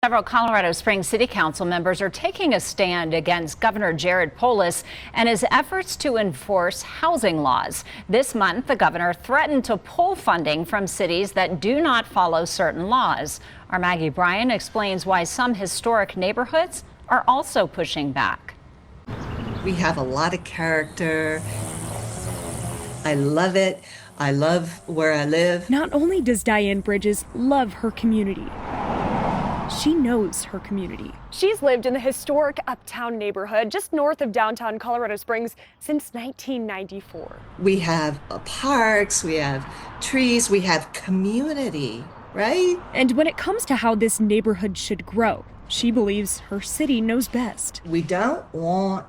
Several Colorado Springs City Council members are taking a stand against Governor Jared Polis and his efforts to enforce housing laws. This month, the governor threatened to pull funding from cities that do not follow certain laws. Our Maggie Bryan explains why some historic neighborhoods are also pushing back. We have a lot of character. I love it. I love where I live. Not only does Diane Bridges love her community, she knows her community. She's lived in the historic Uptown neighborhood just north of downtown Colorado Springs since 1994. We have parks, we have trees, we have community, right? And when it comes to how this neighborhood should grow, she believes her city knows best. We don't want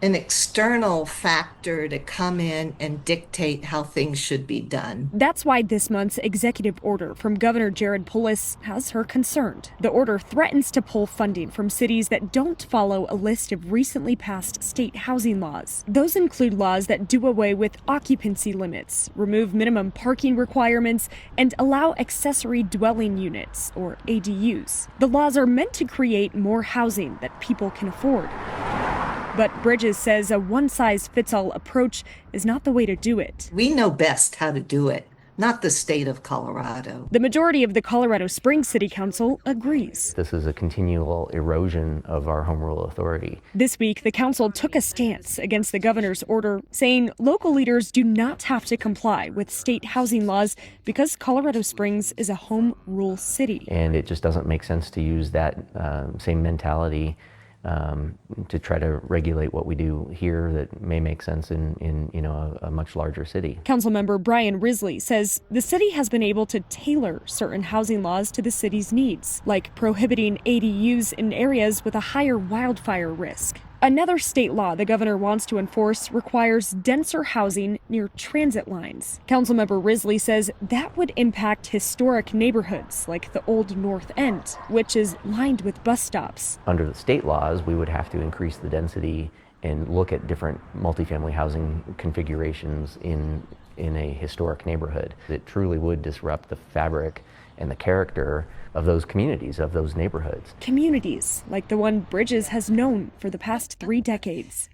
an external factor to come in and dictate how things should be done. That's why this month's executive order from Governor Jared Polis has her concerned. The order threatens to pull funding from cities that don't follow a list of recently passed state housing laws. Those include laws that do away with occupancy limits, remove minimum parking requirements, and allow accessory dwelling units, or ADUs. The laws are meant to create more housing that people can afford. But Bridges says a one-size-fits-all approach is not the way to do it. We know best how to do it, not the state of Colorado. The majority of the Colorado Springs City Council agrees. This is a continual erosion of our home rule authority. This week, the council took a stance against the governor's order, saying local leaders do not have to comply with state housing laws because Colorado Springs is a home rule city. And it just doesn't make sense to use that same mentality to try to regulate what we do here that may make sense in a much larger city. Councilmember Brian Risley says the city has been able to tailor certain housing laws to the city's needs, like prohibiting ADUs in areas with a higher wildfire risk. Another state law the governor wants to enforce requires denser housing near transit lines. Councilmember Risley says that would impact historic neighborhoods like the Old North End, which is lined with bus stops. Under the state laws, we would have to increase the density and look at different multifamily housing configurations in a historic neighborhood. It truly would disrupt the fabric and the character of those communities, of those neighborhoods. Communities like the one Bridges has known for the past 3 decades.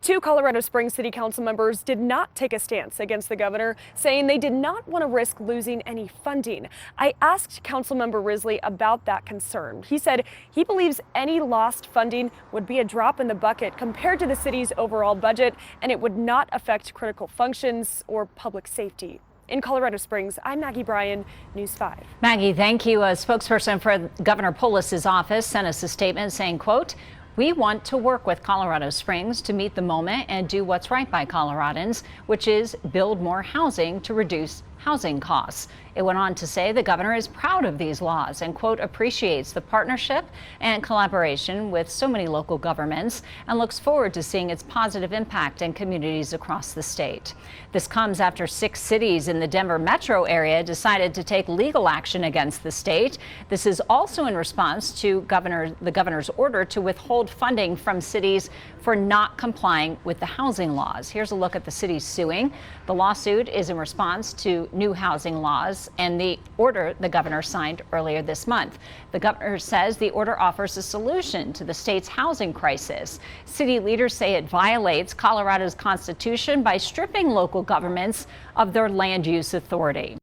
Two Colorado Springs City Council members did not take a stance against the governor, saying they did not want to risk losing any funding. I asked Councilmember Risley about that concern. He said he believes any lost funding would be a drop in the bucket compared to the city's overall budget, and it would not affect critical functions or public safety. In Colorado Springs, I'm Maggie Bryan, News 5. Maggie, thank you. A spokesperson for Governor Polis's office sent us a statement saying, quote, "We want to work with Colorado Springs to meet the moment and do what's right by Coloradans, which is build more housing to reduce housing costs." It went on to say the governor is proud of these laws and, quote, appreciates the partnership and collaboration with so many local governments and looks forward to seeing its positive impact in communities across the state. This comes after 6 cities in the Denver metro area decided to take legal action against the state. This is also in response to the governor's order to withhold funding from cities for not complying with the housing laws. Here's a look at the cities suing. The lawsuit is in response to new housing laws and the order the governor signed earlier this month. The governor says the order offers a solution to the state's housing crisis. City leaders say it violates Colorado's constitution by stripping local governments of their land use authority.